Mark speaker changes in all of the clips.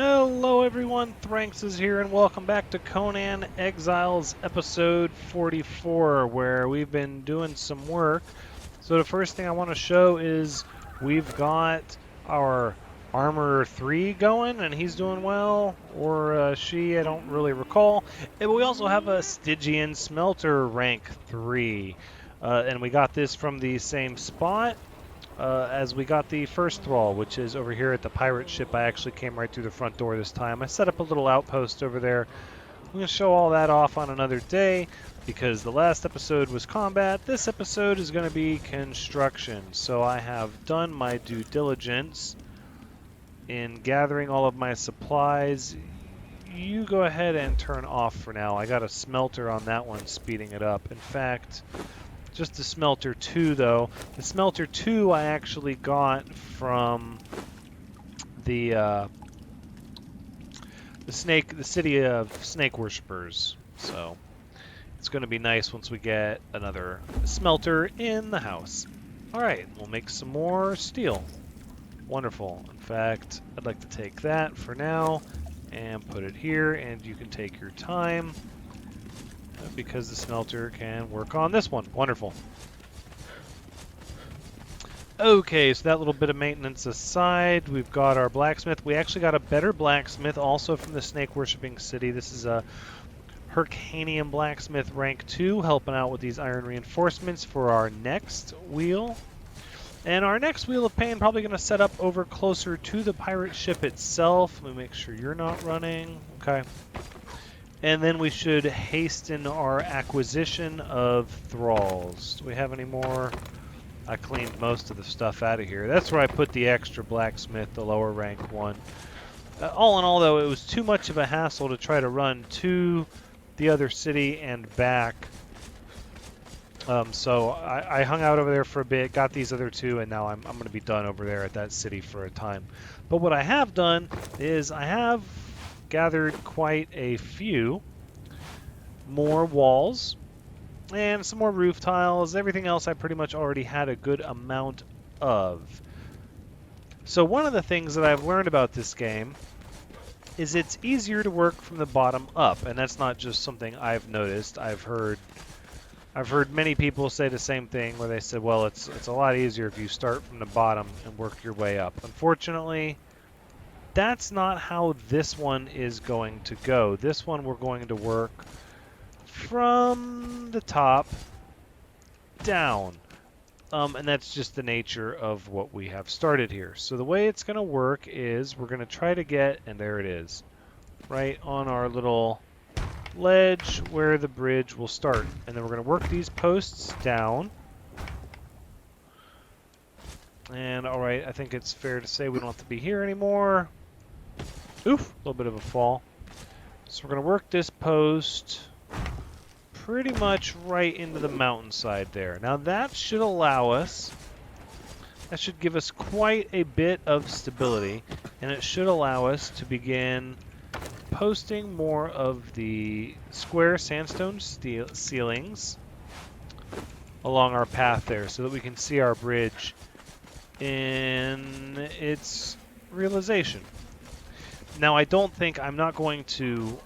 Speaker 1: Hello everyone, Thranxes here, and welcome back to Conan Exiles episode 44, where we've been doing some work. So the first thing I want to show is we've got our Armor 3 going, and he's doing well, or she, I don't really recall. And we also have a Stygian Smelter rank 3, and we got this from the same spot. As we got the first thrall, which is over here at the pirate ship. I actually came right through the front door this time. I set up a little outpost over there. I'm going to show all that off on another day because the last episode was combat. This episode is going to be construction. So I have done my due diligence in gathering all of my supplies. You go ahead and turn off for now. I got a smelter on that one, speeding it up. In fact, just the smelter 2 though. The smelter 2 I actually got from the city of snake worshippers. So it's going to be nice once we get another smelter in the house. All right, we'll make some more steel. Wonderful. In fact, I'd like to take that for now and put it here, and you can take your time because the smelter can work on this one. Wonderful. Okay, so that little bit of maintenance aside, we've got our blacksmith. We actually got a better blacksmith also from the snake worshipping city. This is a Hyrcanian blacksmith rank 2, helping out with these iron reinforcements for our next wheel. And our next wheel of pain probably going to set up over closer to the pirate ship itself. Let me make sure you're not running. Okay. And then we should hasten our acquisition of thralls. Do we have any more? I cleaned most of the stuff out of here. That's where I put the extra blacksmith, the lower rank one. All in all, though, it was too much of a hassle to try to run to the other city and back. So I hung out over there for a bit, got these other two, and now I'm going to be done over there at that city for a time. But what I have done is I have gathered quite a few more walls and some more roof tiles. Everything else I pretty much already had a good amount of. So one of the things that I've learned about this game is it's easier to work from the bottom up, and that's not just something I've noticed. I've heard many people say the same thing, where they said, well, it's a lot easier if you start from the bottom and work your way up. Unfortunately, that's not how this one is going to go. This one we're going to work from the top down. And that's just the nature of what we have started here. So the way it's going to work is we're going to try to get, and there it is, right on our little ledge where the bridge will start. And then we're going to work these posts down. And all right, I think it's fair to say we don't have to be here anymore. Oof, a little bit of a fall. So we're going to work this post pretty much right into the mountainside there. Now that should allow us, that should give us quite a bit of stability, and it should allow us to begin posting more of the square sandstone ceilings along our path there so that we can see our bridge in its realization. Now I don't think I'm not going to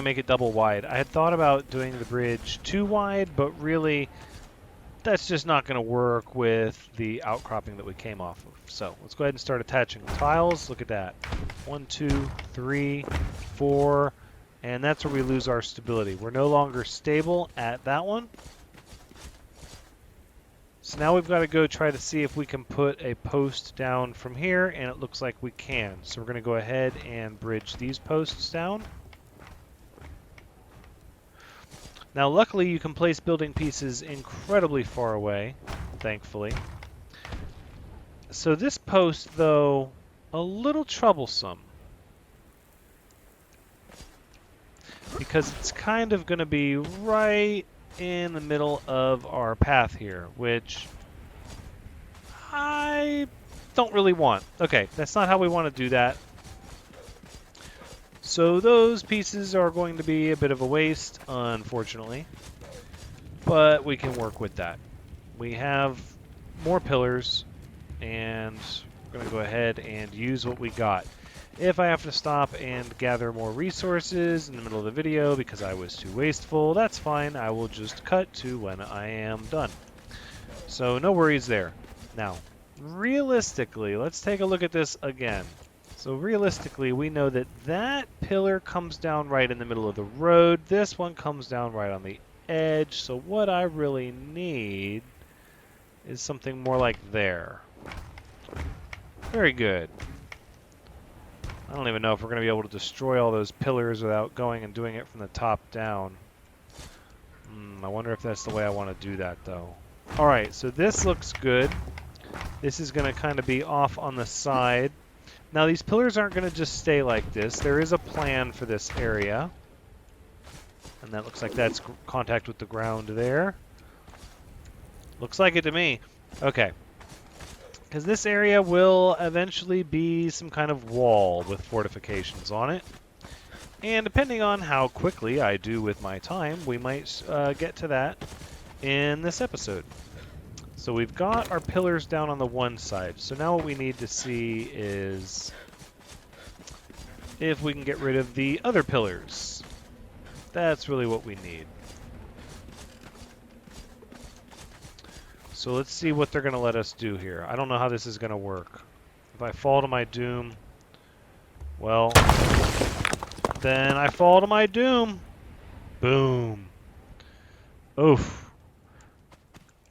Speaker 1: make it double wide. I had thought about doing the bridge too wide, but really that's just not going to work with the outcropping that we came off of. So let's go ahead and start attaching tiles. Look at that. 1, 2, 3, 4, and that's where we lose our stability. We're no longer stable at that one. So now we've got to go try to see if we can put a post down from here, and it looks like we can. So we're going to go ahead and bridge these posts down. Now luckily you can place building pieces incredibly far away, thankfully. So this post, though, a little troublesome, because it's kind of going to be right in the middle of our path here, which I don't really want. Okay, that's not how we want to do that. So those pieces are going to be a bit of a waste, unfortunately, but we can work with that. We have more pillars, and we're going to go ahead and use what we got. If I have to stop and gather more resources in the middle of the video because I was too wasteful, that's fine. I will just cut to when I am done. So no worries there. Now, realistically, let's take a look at this again. So realistically, we know that that pillar comes down right in the middle of the road. This one comes down right on the edge. So what I really need is something more like there. Very good. I don't even know if we're going to be able to destroy all those pillars without going and doing it from the top down. I wonder if that's the way I want to do that, though. All right, so this looks good. This is going to kind of be off on the side. Now, these pillars aren't going to just stay like this. There is a plan for this area. And that looks like that's contact with the ground there. Looks like it to me. Okay. Because this area will eventually be some kind of wall with fortifications on it. And depending on how quickly I do with my time, we might get to that in this episode. So we've got our pillars down on the one side. So now what we need to see is if we can get rid of the other pillars. That's really what we need. So let's see what they're going to let us do here. I don't know how this is going to work. If I fall to my doom, well, then I fall to my doom. Boom. Oof.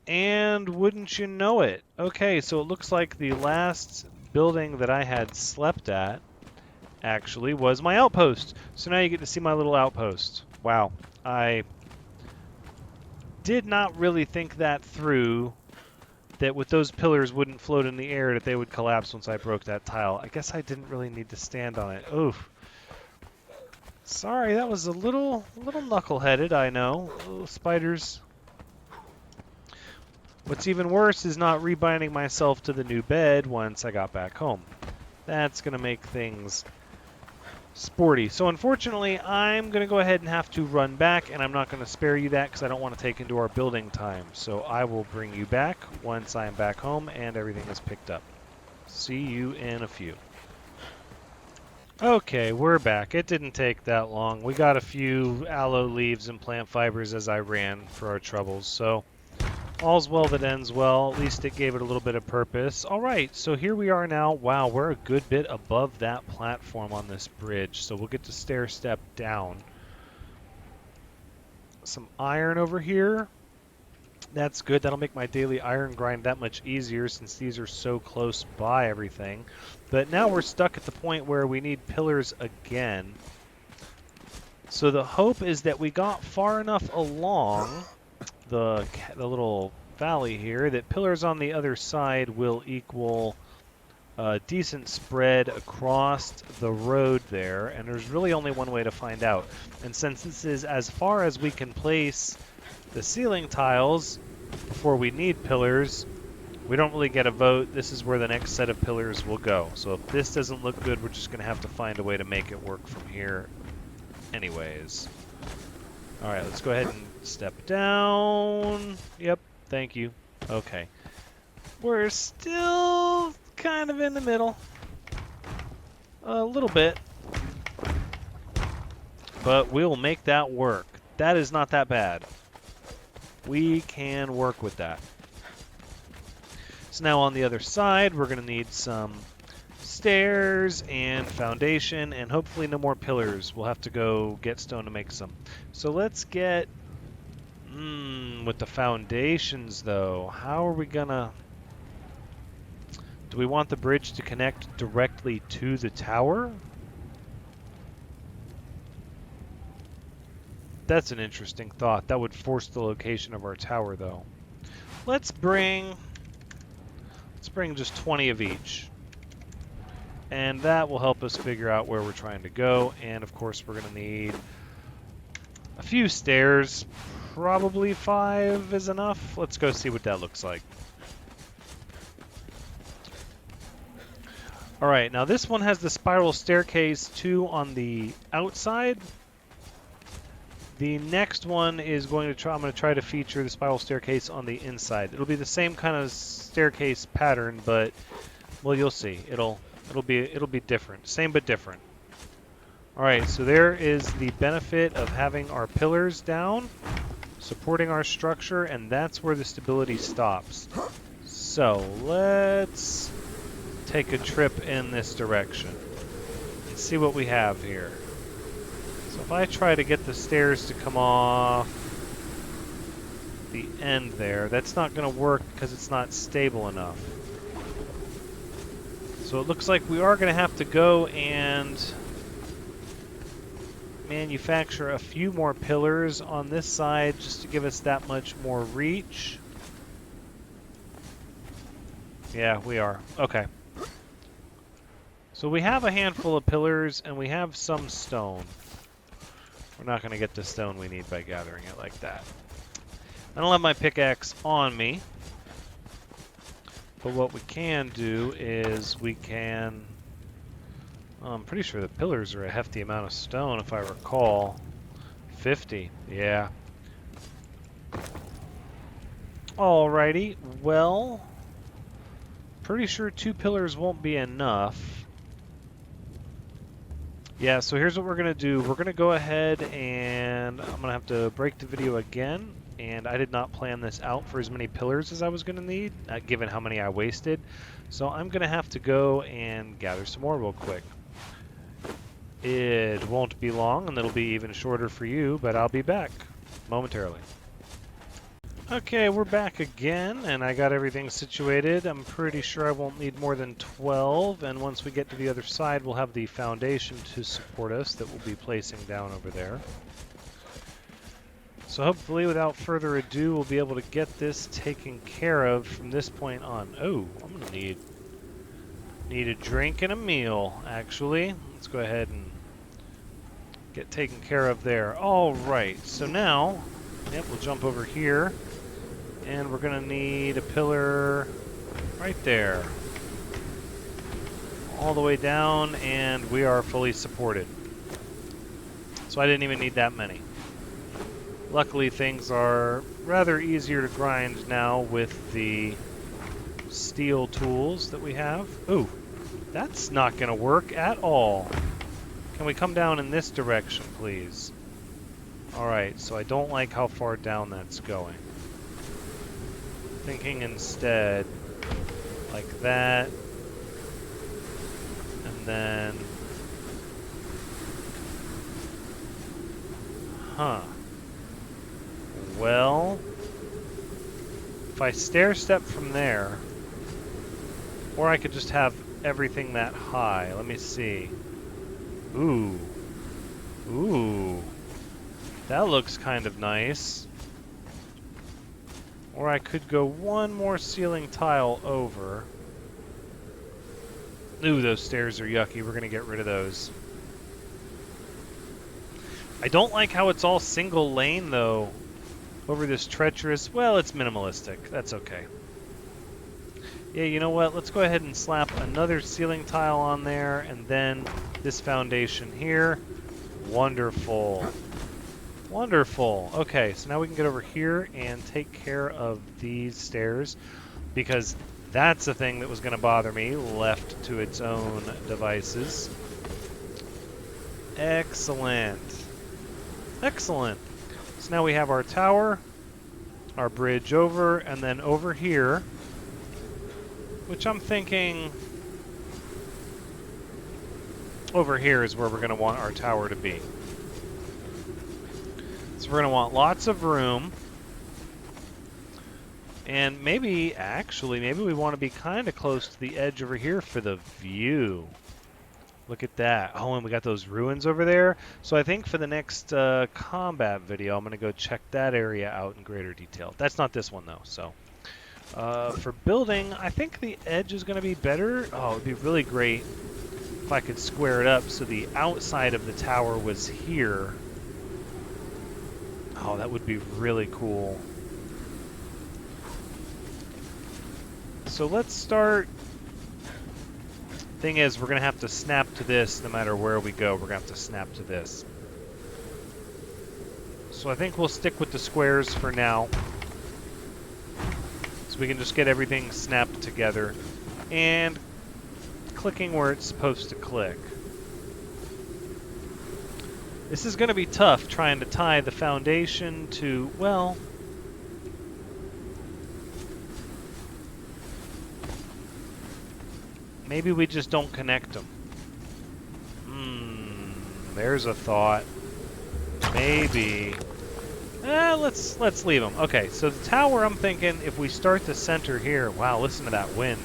Speaker 1: And wouldn't you know it? Okay, so it looks like the last building that I had slept at actually was my outpost. So now you get to see my little outpost. Wow. I did not really think that through, that with those pillars wouldn't float in the air, that they would collapse once I broke that tile. I guess I didn't really need to stand on it. Oof. Sorry, that was a little knuckle-headed, I know. Little spiders. What's even worse is not rebinding myself to the new bed once I got back home. That's going to make things sporty. So unfortunately, I'm going to go ahead and have to run back, and I'm not going to spare you that because I don't want to take into our building time. So I will bring you back once I'm back home and everything is picked up. See you in a few. Okay, we're back. It didn't take that long. We got a few aloe leaves and plant fibers as I ran for our troubles. So all's well that ends well. At least it gave it a little bit of purpose. All right, so here we are now. Wow, we're a good bit above that platform on this bridge, so we'll get to stair step down. Some iron over here. That's good. That'll make my daily iron grind that much easier since these are so close by everything. But now we're stuck at the point where we need pillars again. So the hope is that we got far enough along the little valley here that pillars on the other side will equal a decent spread across the road there, and there's really only one way to find out. And since this is as far as we can place the ceiling tiles before we need pillars, we don't really get a vote. This is where the next set of pillars will go. So if this doesn't look good, we're just going to have to find a way to make it work from here anyways. All right, let's go ahead and step down. Yep, thank you. Okay. We're still kind of in the middle. A little bit. But we'll make that work. That is not that bad. We can work with that. So now on the other side, we're going to need some stairs and foundation, and hopefully no more pillars. We'll have to go get stone to make some. So let's get with the foundations, though. How are we gonna... Do we want the bridge to connect directly to the tower? That's an interesting thought. That would force the location of our tower, though. Let's bring just 20 of each. And that will help us figure out where we're trying to go. And of course, we're going to need a few stairs. Probably 5 is enough. Let's go see what that looks like. All right, now this one has the spiral staircase too on the outside. The next one is going to try. I'm going to try to feature the spiral staircase on the inside. It'll be the same kind of staircase pattern, but Well, you'll see. It'll be different. Same but different. All right, so there is the benefit of having our pillars down, supporting our structure, and that's where the stability stops. So let's take a trip in this direction and see what we have here. So if I try to get the stairs to come off the end there, that's not going to work because it's not stable enough. So it looks like we are going to have to go and manufacture a few more pillars on this side just to give us that much more reach. Yeah, we are. Okay. So we have a handful of pillars and we have some stone. We're not going to get the stone we need by gathering it like that. I don't have my pickaxe on me. But what we can do is we can... I'm pretty sure the pillars are a hefty amount of stone, if I recall. 50, yeah. Alrighty, well... pretty sure 2 pillars won't be enough. Yeah, so here's what we're going to do. We're going to go ahead and I'm going to have to break the video again. And I did not plan this out for as many pillars as I was going to need, given how many I wasted. So I'm going to have to go and gather some more real quick. It won't be long, and it'll be even shorter for you, but I'll be back momentarily. Okay, we're back again, and I got everything situated. I'm pretty sure I won't need more than 12, and once we get to the other side, we'll have the foundation to support us that we'll be placing down over there. So hopefully, without further ado, we'll be able to get this taken care of from this point on. Oh, I'm going to need a drink and a meal, actually. Let's go ahead and get taken care of there. All right, so now, yep, we'll jump over here, and we're going to need a pillar right there. All the way down, and we are fully supported. So I didn't even need that many. Luckily, things are rather easier to grind now with the steel tools that we have. Ooh, that's not going to work at all. Can we come down in this direction, please? Alright, so I don't like how far down that's going. Thinking instead, like that, and then... Huh. Well, if I stair step from there, or I could just have everything that high. Let me see. Ooh. Ooh. That looks kind of nice. Or I could go one more ceiling tile over. Ooh, those stairs are yucky. We're going to get rid of those. I don't like how it's all single lane, though. Over this treacherous... Well, it's minimalistic. That's okay. Yeah, you know what? Let's go ahead and slap another ceiling tile on there, and then this foundation here. Wonderful. Wonderful. Okay, so now we can get over here and take care of these stairs, because that's the thing that was going to bother me, left to its own devices. Excellent. Excellent. So now we have our tower, our bridge over, and then over here, which I'm thinking over here is where we're going to want our tower to be. So we're going to want lots of room, and maybe, actually, maybe we want to be kind of close to the edge over here for the view. Look at that. Oh, and we got those ruins over there. So I think for the next combat video, I'm going to go check that area out in greater detail. That's not this one, though. So for building, I think the edge is going to be better. Oh, it would be really great if I could square it up so the outside of the tower was here. Oh, that would be really cool. So let's start... Thing is, we're going to have to snap to this no matter where we go. We're going to have to snap to this. So I think we'll stick with the squares for now. So we can just get everything snapped together. And clicking where it's supposed to click. This is going to be tough trying to tie the foundation to, well, maybe we just don't connect them. There's a thought. Maybe. Let's leave them. Okay, so the tower, I'm thinking if we start the center here, wow, listen to that wind.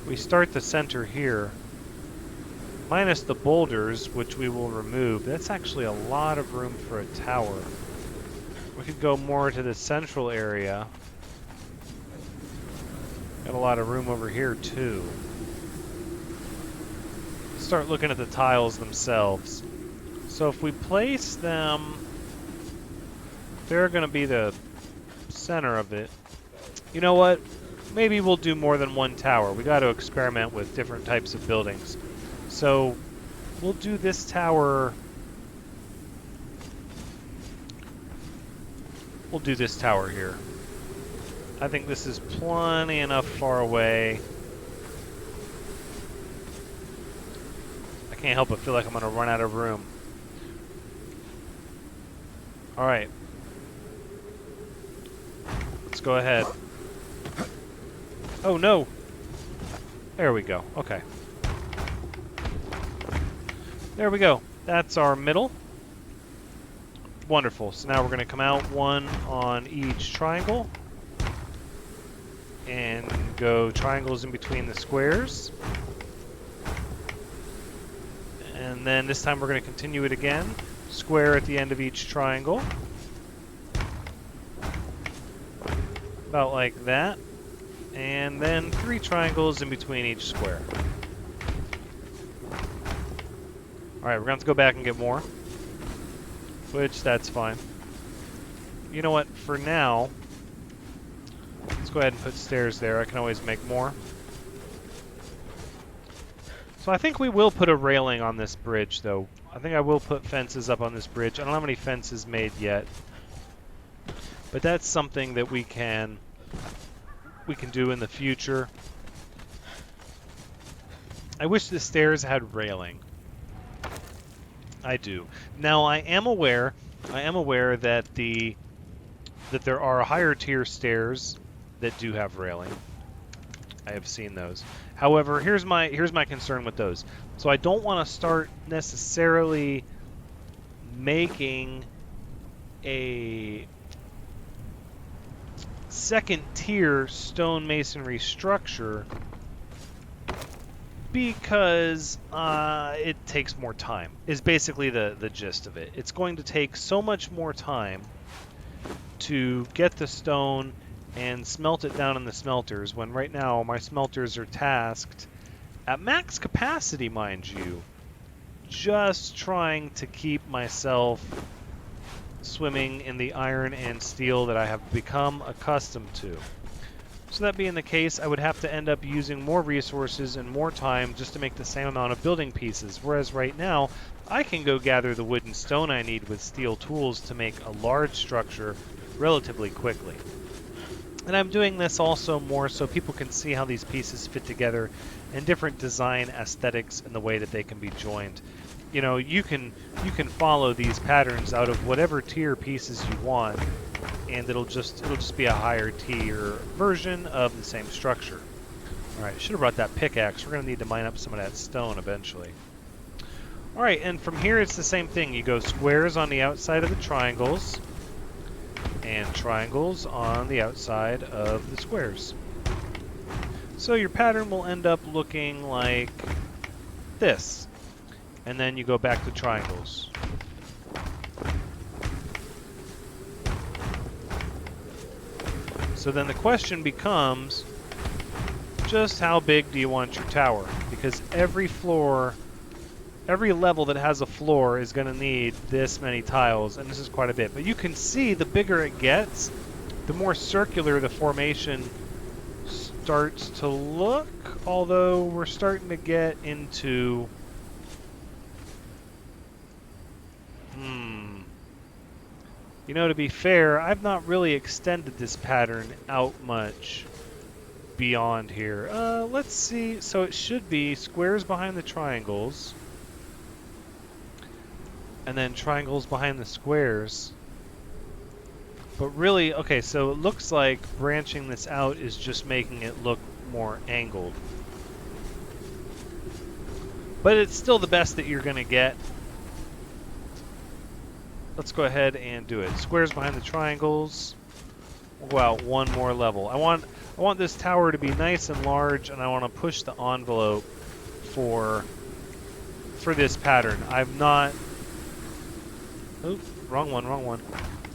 Speaker 1: We start the center here, minus the boulders, which we will remove. That's actually a lot of room for a tower. We could go more to the central area. Got a lot of room over here too. Start looking at the tiles themselves. So if we place them, they're going to be the center of it. You know what? Maybe we'll do more than one tower. We got to experiment with different types of buildings. So we'll do this tower. We'll do this tower here. I think this is plenty enough far away. I can't help but feel like I'm going to run out of room. All right. Let's go ahead. Oh, no. There we go. Okay. There we go. That's our middle. Wonderful. So now we're going to come out one on each triangle. And go triangles in between the squares. And then this time we're going to continue it again. Square at the end of each triangle. About like that. And then 3 triangles in between each square. Alright, we're going to have to go back and get more. Which, that's fine. You know what, for now, let's go ahead and put stairs there. I can always make more. So I think we will put a railing on this bridge, though. I think I will put fences up on this bridge. I don't have any fences made yet. But that's something that we can do in the future. I wish the stairs had railing. I do. Now I am aware that that there are higher tier stairs that do have railing. I have seen those. However, here's my concern with those. So I don't want to start necessarily making a second tier stone masonry structure because it takes more time, is basically the gist of it. It's going to take so much more time to get the stone and smelt it down in the smelters, when right now my smelters are tasked at max capacity, mind you, just trying to keep myself swimming in the iron and steel that I have become accustomed to. So that being the case, I would have to end up using more resources and more time just to make the same amount of building pieces, whereas right now I can go gather the wood and stone I need with steel tools to make a large structure relatively quickly. And I'm doing this also more so people can see how these pieces fit together and different design aesthetics and the way that they can be joined. You know, you can follow these patterns out of whatever tier pieces you want, and it'll just be a higher tier version of the same structure. All right, should have brought that pickaxe. We're going to need to mine up some of that stone eventually. All right, and from here it's the same thing. You go squares on the outside of the triangles, and triangles on the outside of the squares. So your pattern will end up looking like this. And then you go back to triangles. So then the question becomes, just how big do you want your tower? Because every level that has a floor is going to need this many tiles, and this is quite a bit. But you can see the bigger it gets, the more circular the formation starts to look, although we're starting to get into you know, to be fair, I've not really extended this pattern out much. beyond here. Let's see. So it should be squares behind the triangles. And then triangles behind the squares. But really, okay, so it looks like branching this out is just making it look more angled. But it's still the best that you're going to get. Let's go ahead and do it. Squares behind the triangles. We'll go out one more level. I want this tower to be nice and large, and I want to push the envelope for this pattern. I'm not... Oop, wrong one.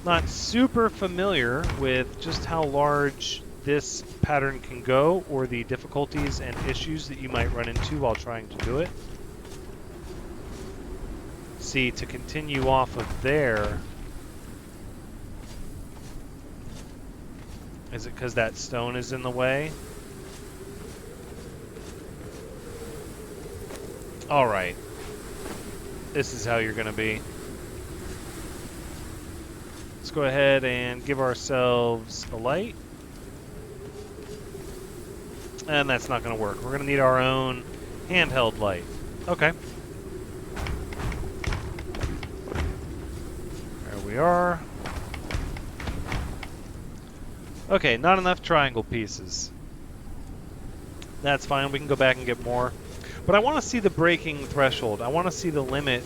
Speaker 1: Not super familiar with just how large this pattern can go, or the difficulties and issues that you might run into while trying to do it. See, to continue off of there, is it because that stone is in the way? All right, this is how you're going to be. Let's go ahead and give ourselves a light. And that's not going to work. We're going to need our own handheld light. Okay. There we are. Okay, not enough triangle pieces. That's fine. We can go back and get more. But I want to see the breaking threshold. I want to see the limit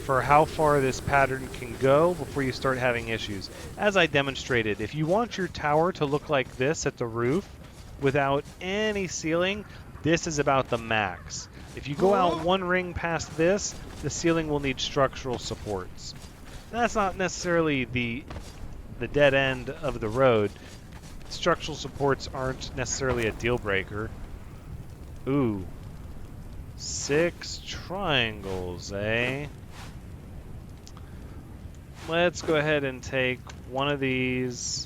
Speaker 1: for how far this pattern can go before you start having issues. As I demonstrated, if you want your tower to look like this at the roof without any ceiling, this is about the max. If you go out one ring past this, the ceiling will need structural supports. That's not necessarily the dead end of the road. Structural supports aren't necessarily a deal breaker. Ooh. 6 triangles, eh? Let's go ahead and take one of these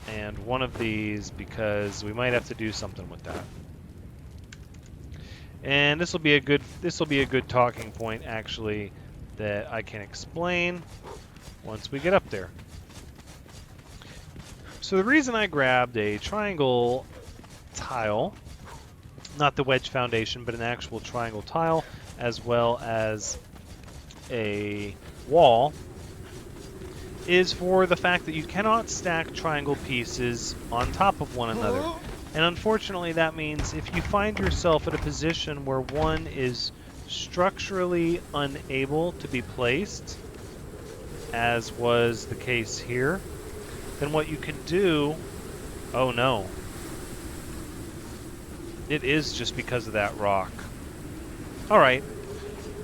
Speaker 1: and one of these because we might have to do something with that. And this will be a good talking point actually that I can explain once we get up there. So the reason I grabbed a triangle tile, not the wedge foundation, but an actual triangle tile, as well as a wall, is for the fact that you cannot stack triangle pieces on top of one another. And unfortunately that means if you find yourself at a position where one is structurally unable to be placed, as was the case here, then what you can do... Oh no. It is just because of that rock. Alright.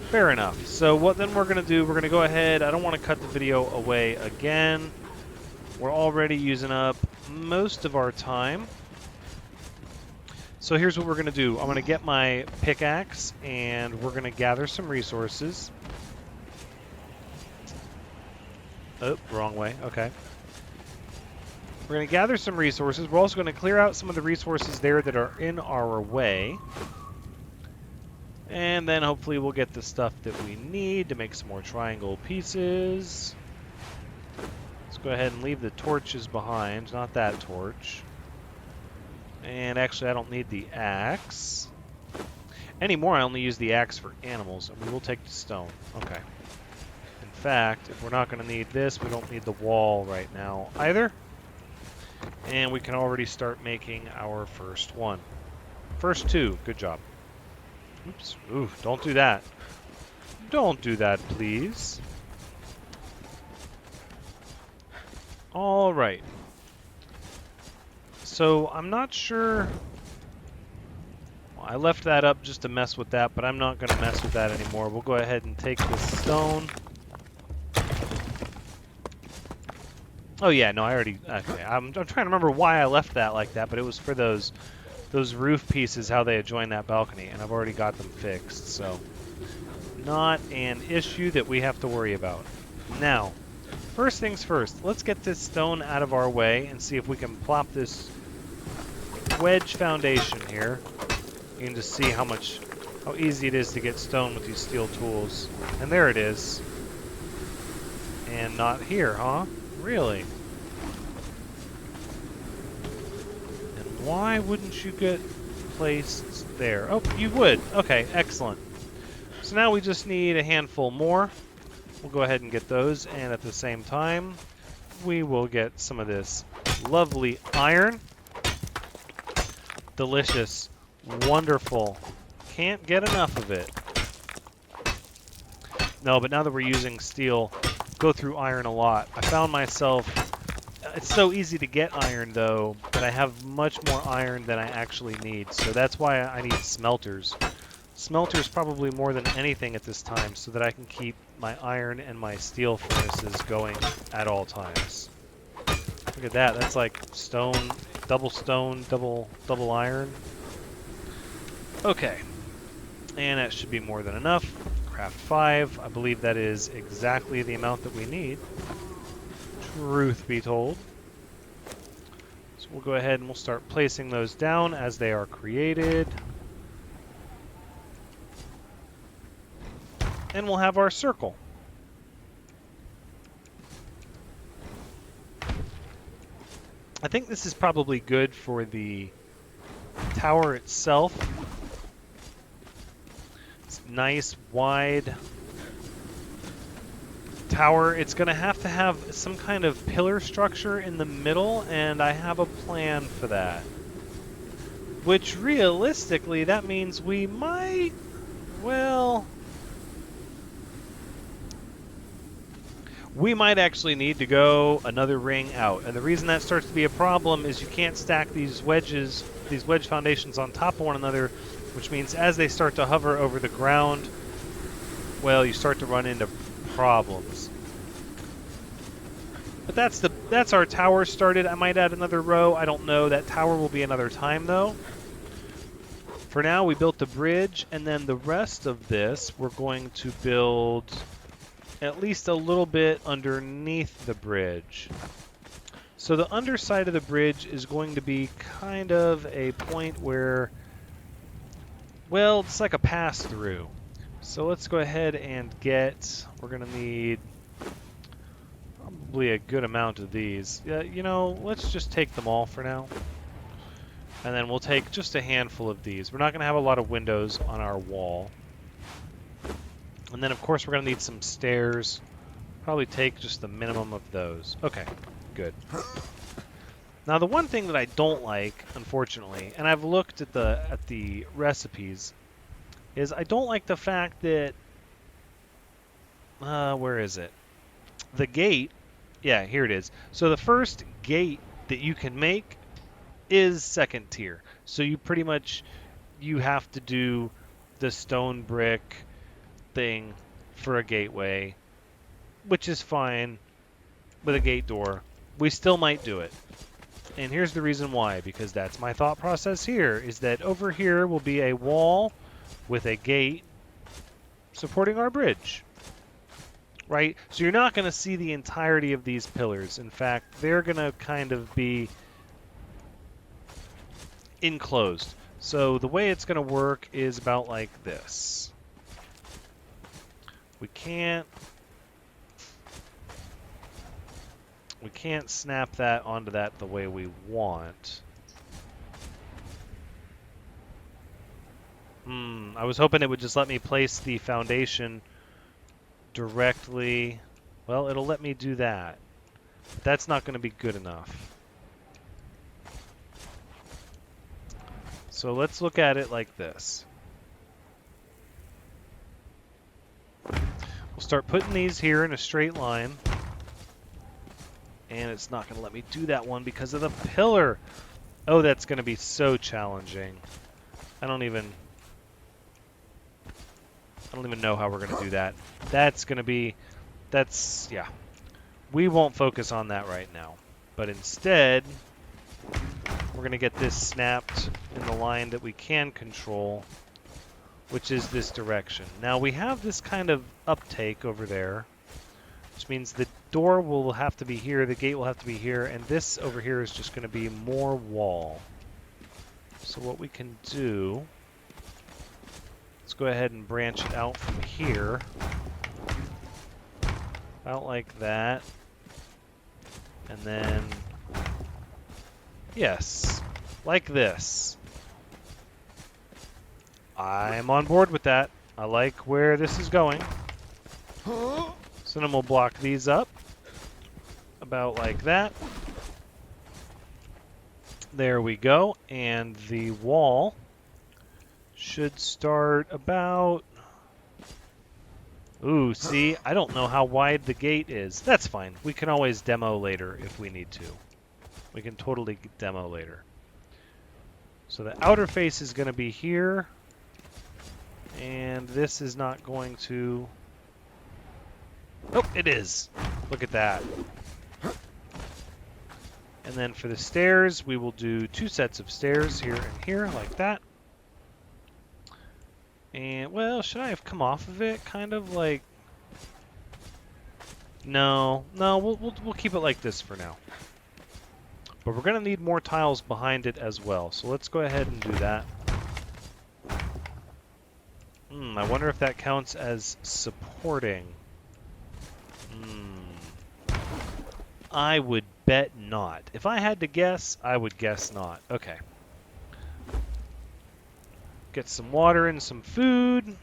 Speaker 1: Fair enough. So what then we're going to do, we're going to go ahead, I don't want to cut the video away again. We're already using up most of our time. So here's what we're going to do. I'm going to get my pickaxe and we're going to gather some resources. Oh, wrong way. Okay. We're going to gather some resources. We're also going to clear out some of the resources there that are in our way. And then hopefully we'll get the stuff that we need to make some more triangle pieces. Let's go ahead and leave the torches behind, not that torch. And actually I don't need the axe. Anymore I only use the axe for animals, and we will take the stone. Okay. In fact, if we're not going to need this, we don't need the wall right now either. And we can already start making our first one. First 2, good job. Oops. Ooh, don't do that. Don't do that, please. All right. So, I'm not sure... Well, I left that up just to mess with that, but I'm not going to mess with that anymore. We'll go ahead and take this stone. Oh yeah, no, I already... Okay, I'm trying to remember why I left that like that, but it was for those roof pieces, how they had joined that balcony, and I've already got them fixed, so not an issue that we have to worry about. Now, first things first, let's get this stone out of our way and see if we can plop this wedge foundation here. You can just see how easy it is to get stone with these steel tools. And there it is. And not here, huh? Really? Why wouldn't you get placed there? Oh, you would. Okay, excellent. So now we just need a handful more. We'll go ahead and get those, and at the same time, we will get some of this lovely iron. Delicious, wonderful. Can't get enough of it. No, but now that we're using steel, go through iron a lot. I found myself, it's so easy to get iron though, that I have much more iron than I actually need. So that's why I need smelters. Smelters probably more than anything at this time, so that I can keep my iron and my steel furnaces going at all times. Look at that, that's like stone, double iron. Okay, and that should be more than enough. Craft 5, I believe that is exactly the amount that we need. Truth be told. So we'll go ahead and we'll start placing those down as they are created. And we'll have our circle. I think this is probably good for the tower itself. It's nice, wide tower. It's going to have some kind of pillar structure in the middle, and I have a plan for that. Which, realistically, that means we might, well, we might actually need to go another ring out. And the reason that starts to be a problem is you can't stack these wedges, these wedge foundations on top of one another, which means as they start to hover over the ground, well, you start to run into problems. But that's our tower started. I might add another row. I don't know. That tower will be another time, though. For now, we built the bridge, and then the rest of this, we're going to build at least a little bit underneath the bridge. So the underside of the bridge is going to be kind of a point where, well, it's like a pass-through. So let's go ahead and we're going to need probably a good amount of these. Yeah, you know, let's just take them all for now. And then we'll take just a handful of these. We're not going to have a lot of windows on our wall. And then, of course, we're going to need some stairs. Probably take just the minimum of those. Okay, good. Now, the one thing that I don't like, unfortunately, and I've looked at the recipes, is I don't like the fact that... where is it? The gate... Yeah, here it is. So the first gate that you can make is second tier. So you pretty much... You have to do the stone brick thing for a gateway, which is fine with a gate door. We still might do it. And here's the reason why, because that's my thought process here, is that over here will be a wall with a gate supporting our bridge. Right? So you're not going to see the entirety of these pillars. In fact, they're going to kind of be enclosed. So the way it's going to work is about like this. We can't snap that onto that the way we want. I was hoping it would just let me place the foundation directly. Well, it'll let me do that. But that's not going to be good enough. So let's look at it like this. We'll start putting these here in a straight line. And it's not going to let me do that one because of the pillar. Oh, that's going to be so challenging. I don't even know how we're going to do that. Yeah. We won't focus on that right now. But instead, we're going to get this snapped in the line that we can control, which is this direction. Now we have this kind of uptake over there, which means the door will have to be here, the gate will have to be here, and this over here is just going to be more wall. So what we can do, let's go ahead and branch it out from here, about like that, and then, yes, like this. I'm on board with that. I like where this is going. So then we'll block these up. About like that. There we go. And the wall should start about... Ooh, see? I don't know how wide the gate is. That's fine. We can always demo later if we need to. We can totally demo later. So the outer face is going to be here. And this is not going to... Oh, it is. Look at that. And then for the stairs, we will do 2 sets of stairs here and here, like that. And, well, should I have come off of it? Kind of like... No, we'll keep it like this for now. But we're going to need more tiles behind it as well. So let's go ahead and do that. I wonder if that counts as supporting. I would bet not. If I had to guess, I would guess not. Okay. Get some water and some food.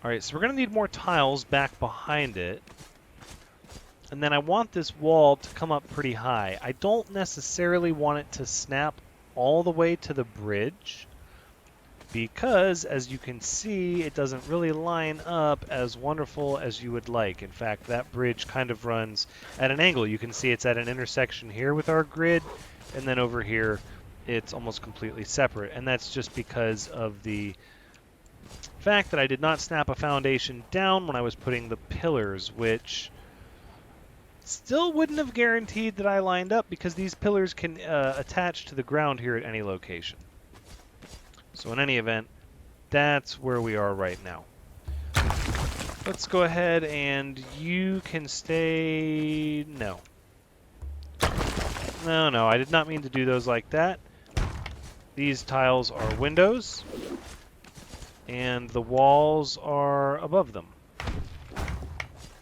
Speaker 1: Alright, so we're going to need more tiles back behind it. And then I want this wall to come up pretty high. I don't necessarily want it to snap all the way to the bridge, because, as you can see, it doesn't really line up as wonderful as you would like. In fact, that bridge kind of runs at an angle. You can see it's at an intersection here with our grid, and then over here it's almost completely separate. And that's just because of the fact that I did not snap a foundation down when I was putting the pillars, which still wouldn't have guaranteed that I lined up, because these pillars can attach to the ground here at any location. So in any event, that's where we are right now. Let's go ahead and you can stay... No. No, I did not mean to do those like that. These tiles are windows, and the walls are above them.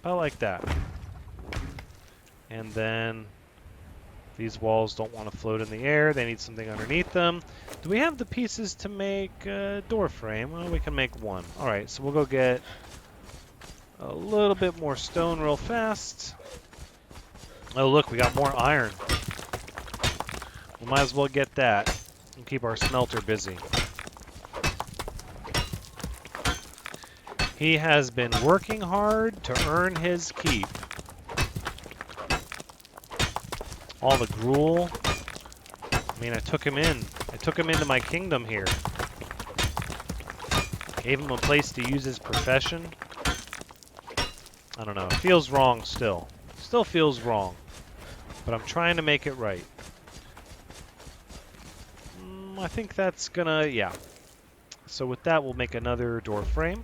Speaker 1: About like that. And then these walls don't want to float in the air. They need something underneath them. Do we have the pieces to make a door frame? Well, we can make one. All right, so we'll go get a little bit more stone real fast. Oh, look, we got more iron. We might as well get that and keep our smelter busy. He has been working hard to earn his keep. All the gruel. I mean, I took him in. I took him into my kingdom here. Gave him a place to use his profession. I don't know. It feels wrong still. Still feels wrong. But I'm trying to make it right. I think that's gonna... yeah. So with that, we'll make another door frame.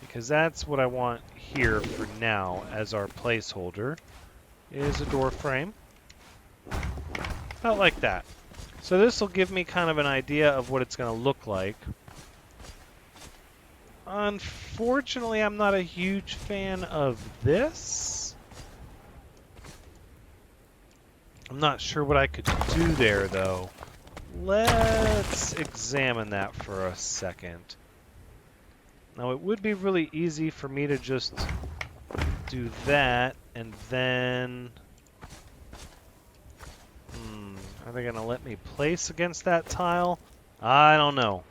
Speaker 1: Because that's what I want here for now as our placeholder. Is a door frame. About like that. So this will give me kind of an idea of what it's going to look like. Unfortunately, I'm not a huge fan of this. I'm not sure what I could do there, though. Let's examine that for a second. Now, it would be really easy for me to just do that, and then... are they going to let me place against that tile? I don't know.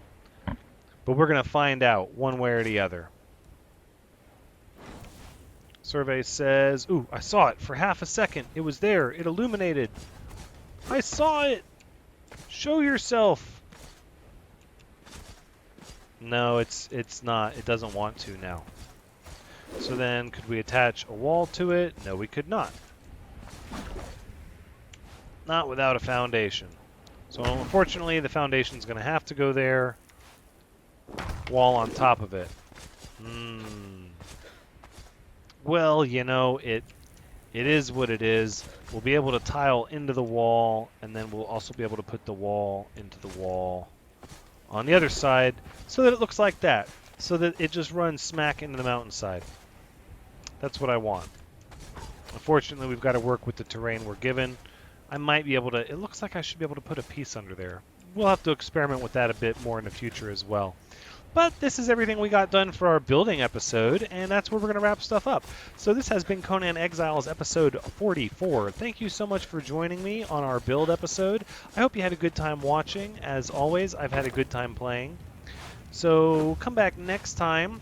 Speaker 1: But we're going to find out one way or the other. Survey says... Ooh, I saw it for half a second. It was there. It illuminated. I saw it! Show yourself! No, it's not. It doesn't want to now. So then, could we attach a wall to it? No, we could not. Not without a foundation. So unfortunately, the foundation's going to have to go there. Wall on top of it. Well, you know, it is what it is. We'll be able to tile into the wall, and then we'll also be able to put the wall into the wall on the other side, so that it looks like that. So that it just runs smack into the mountainside. That's what I want. Unfortunately, we've got to work with the terrain we're given. I might be able to, it looks like I should be able to put a piece under there. We'll have to experiment with that a bit more in the future as well. But this is everything we got done for our building episode, and that's where we're going to wrap stuff up. So this has been Conan Exiles episode 44. Thank you so much for joining me on our build episode. I hope you had a good time watching. As always, I've had a good time playing. So come back next time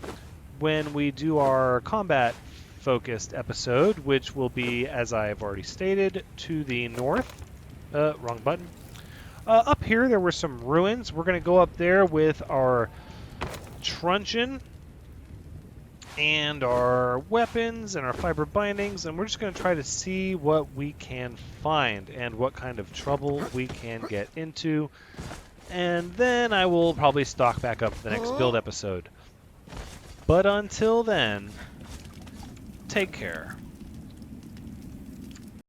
Speaker 1: when we do our combat focused episode, which will be, as I've already stated, to the north. Wrong button. Up here, there were some ruins. We're going to go up there with our truncheon and our weapons and our fiber bindings, and we're just going to try to see what we can find and what kind of trouble we can get into. And then I will probably stock back up the next build episode. But until then, take care.